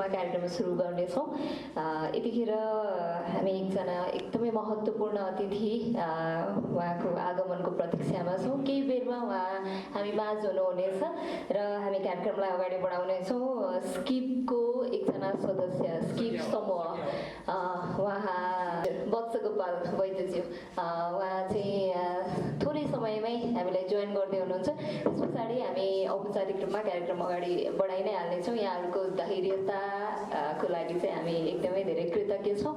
रूपमा कार्यक्रम सुरु गर्नेछौँ। यतिखेर हामी एकजना एकदमै महत्त्वपूर्ण अतिथि उहाँको आगमनको प्रतीक्षामा छौँ। केही बेरमा उहाँ हामी माझ हुनुहुनेछ र हामी कार्यक्रमलाई अगाडि बढाउनेछौँ। स्किपको एकजना सदस्य, स्किप समूह उहाँ वत्स गोपाल वैद्यज्यू, उहाँ चाहिँ थोरै समयमै हामीलाई जोइन गर्दै हुनुहुन्छ। त्यस पछाडि हामी औपचारिक रूपमा कार्यक्रम अगाडि बढाइ नै हाल्नेछौँ। यहाँहरूको धैर्यताको लागि चाहिँ हामी एकदमै धेरै कृतज्ञ छौँ।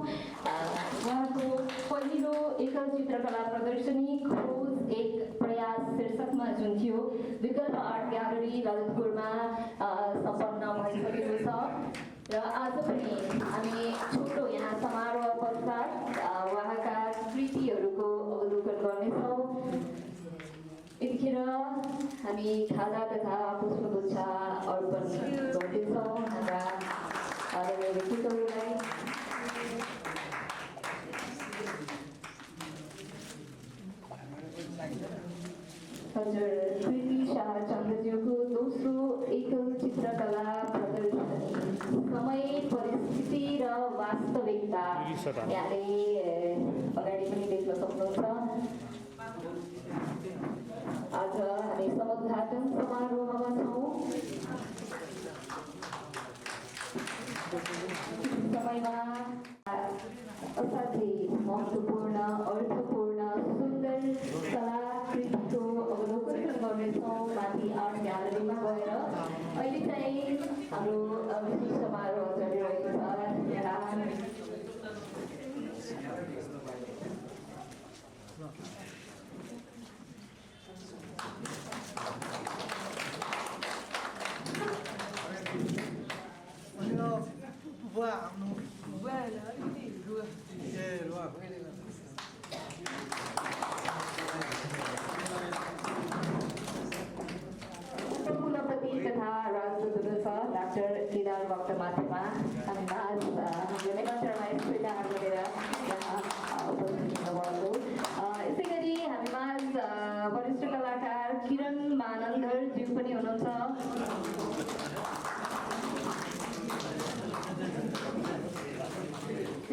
उहाँको पहिलो एकल चित्रकला प्रदर्शनी खोज एक प्रयास शीर्षकमा जुन थियो विकल्प आर्ट ग्यालरी ललितपुरमा सम्पन्न भइसकेको छ र आज पनि हामी छोटो यहाँ समारोह पश्चात उहाँका कृतिहरूको अवलोकन गर्नेछौँ। यतिखेर हामी खाजा तथा पुष्पगुच्छ अर्पण गर्दैछौँ हाम्रा आदरणीय व्यक्तित्वहरूलाई। हजुर, कृति शाह चन्द्रज्यूको दोस्रो एकल चित्रकला प्रदर्शनी समय, परिस्थिति र वास्तविकता यहाँले अगाडि पनि देख्न सक्नुहुन्छ। आज हामी समुद्घाटन समारोहमा छौँ। समयमा असाध्यै महत्त्वपूर्ण, अर्थपूर्ण, सुन्दर कलाकृतिको अवलोकन गर्नेछौँ माथि आर्ट ग्यालरीमा गएर। अहिले चाहिँ हाम्रो विशेष समारोह चलिरहेको छ। उपकुलपति तथा राजदूत डाक्टर केदार भक्त माथेमा हामीमा हामीले निमन्त्रणमा स्वीकार गरेर यहाँ उपस्थित हुनुभएको। यसै गरी हामीमा वरिष्ठ कलाकार किरण मानन्दरज्यू पनि हुनुहुन्छ।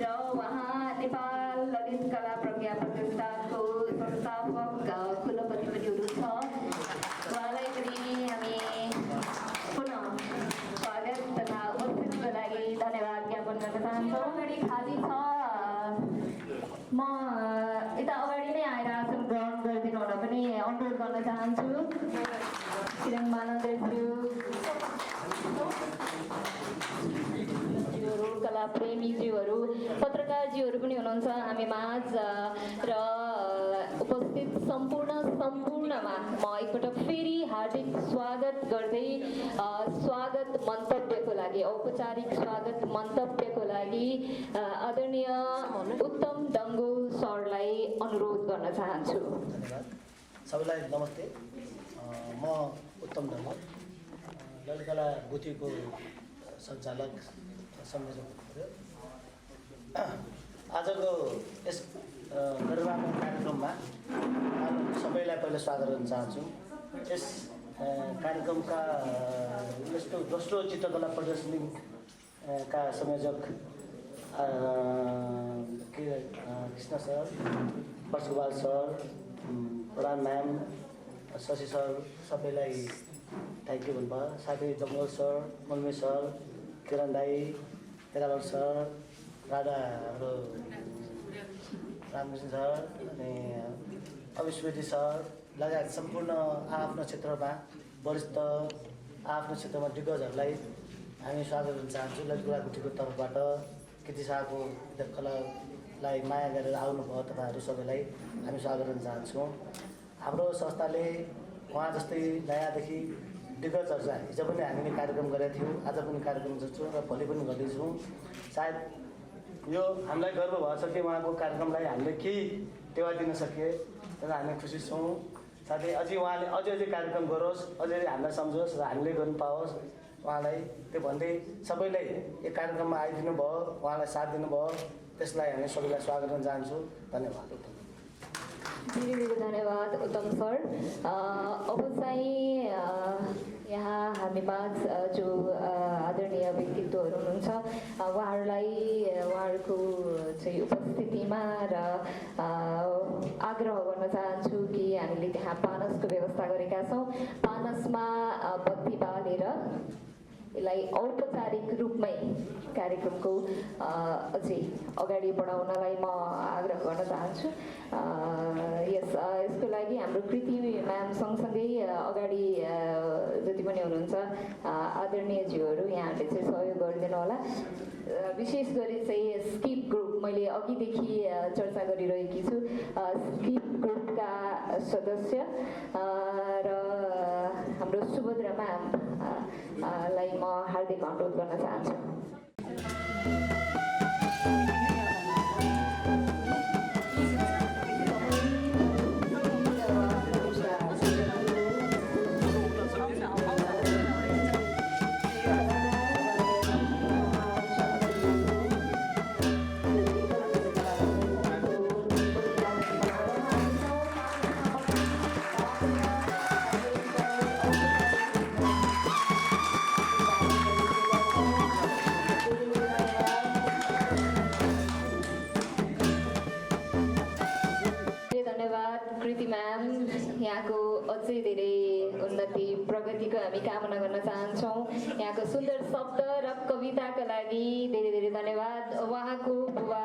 र उहाँ नेपाल ललित कला प्रज्ञा प्रतिष्ठानको संस्थापक कुलपति पनि हुनुहुन्छ। उहाँलाई पनि हामी पुनः स्वागत तथा उपस्थितिको लागि धन्यवाद ज्ञापन गर्न चाहन्छौँ। अगाडि खाली छ, म यता अगाडि नै आएर आसन ग्रहण गरिदिनु हुन पनि अनुरोध गर्न चाहन्छु। किरण मानन्दज्यू, कला प्रेमीज्यूहरू, पत्रकारज्यूहरू पनि हुनुहुन्छ हामी माझ र उपस्थित सम्पूर्णमा म एकपटक फेरि हार्दिक स्वागत गर्दै स्वागत मन्तव्यको लागि, औपचारिक स्वागत मन्तव्यको लागि आदरणीय उत्तम डङ्गो सरलाई अनुरोध गर्न चाहन्छु। सबैलाई नमस्ते। म उत्तम डङ्गो, ललितकला गुठीको सञ्चालक संयोजक हुनुहुन्थ्यो। आजको यस गरिमाको कार्यक्रममा सबैलाई पहिला स्वागत गर्न चाहन्छु। यस कार्यक्रमका यस्तो दोस्रो चित्रकला प्रदर्शनीका संयोजक कृष्ण सर, वर्षगोपाल सर, प्रधान म्याम, शशि सर, सबैलाई थ्याङ्क यू भन्नुभयो। साथै जङ्गल सर, मल्मी सर, किरण दाई, केदार सर, राधा हाम्रो रामकृष्ण सर अनि अविस्मृति सर लगायत सम्पूर्ण आफ्नो क्षेत्रमा वरिष्ठ आफ्नो क्षेत्रमा दिग्गजहरूलाई हामी स्वागत गर्न चाहन्छौँ। ललितकला गुठीको तर्फबाट कृति शाहको कलालाई माया गरेर आउनुभयो तपाईँहरू सबैलाई हामी स्वागत गर्न चाहन्छौँ। हाम्रो संस्थाले उहाँ जस्तै नयाँदेखि दिग्गजहरू चाहिँ हिजो पनि हामीले कार्यक्रम गरेका थियौँ, आज पनि कार्यक्रम गर्छौँ र भोलि पनि गर्दैछौँ। सायद यो हामीलाई गर्व भएछ कि उहाँको कार्यक्रमलाई हामीले केही टेवा दिन सके र हामी खुसी छौँ। साथै अझै उहाँले अझै कार्यक्रम गरोस्, अझै हामीलाई सम्झोस् र हामीले गर्नु पाओस् उहाँलाई। त्यो भन्दै सबैलाई यो कार्यक्रममा आइदिनु भयो, उहाँलाई साथ दिनुभयो, त्यसलाई हामी सबैलाई स्वागत गर्न चाहन्छु। धन्यवाद। धेरै धेरै धन्यवाद उत्तम सर। अब चाहिँ यहाँ हामीमाझ जो आदरणीय व्यक्तित्वहरू हुनुहुन्छ उहाँहरूको चाहिँ उपस्थितिमा र आग्रह गर्न चाहन्छु कि हामीले त्यहाँ पानसको व्यवस्था गरेका छौँ। पानसमा बत्ती बालेर यसलाई औपचारिक रूपमै कार्यक्रमको अझै अगाडि बढाउनलाई म आग्रह गर्न चाहन्छु। यसको लागि हाम्रो कृति म्याम सँगसँगै अगाडि जति पनि हुनुहुन्छ आदरणीयज्यूहरू यहाँहरूले चाहिँ सहयोग गरिदिनु होला। विशेष गरी चाहिँ स्किप ग्रुप मैले अघिदेखि चर्चा गरिरहेकी छु। स्किप ग्रुपका सदस्य र हाम्रो सुभद्रा म्यामलाई म हार्दिक अनुरोध गर्न चाहन्छु। कृति म्याम यहाँको अझै धेरै उन्नति प्रगतिको हामी कामना गर्न चाहन्छौँ। यहाँको सुन्दर शब्द र कविताका लागि धेरै धेरै धन्यवाद। उहाँको बुबा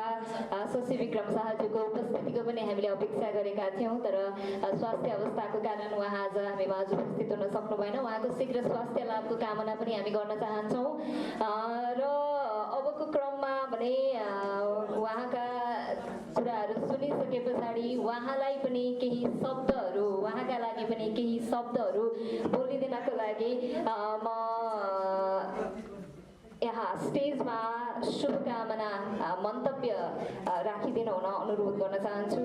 शशि विक्रम शाहज्यूको उपस्थितिको पनि हामीले अपेक्षा गरेका थियौँ, तर स्वास्थ्य अवस्थाको कारण उहाँ आज हामीमा आज उपस्थित हुन सक्नु भएन। उहाँको शीघ्र स्वास्थ्य लाभको कामना पनि हामी गर्न चाहन्छौँ। र अबको क्रममा भने उहाँका कुराहरू सुनिसके पछाडि उहाँलाई पनि केही शब्दहरू उहाँका लागि पनि केही शब्दहरू बोलिदिनको लागि म यहाँ स्टेजमा शुभकामना मन्तव्य राखिदिनु हुन अनुरोध गर्न चाहन्छु।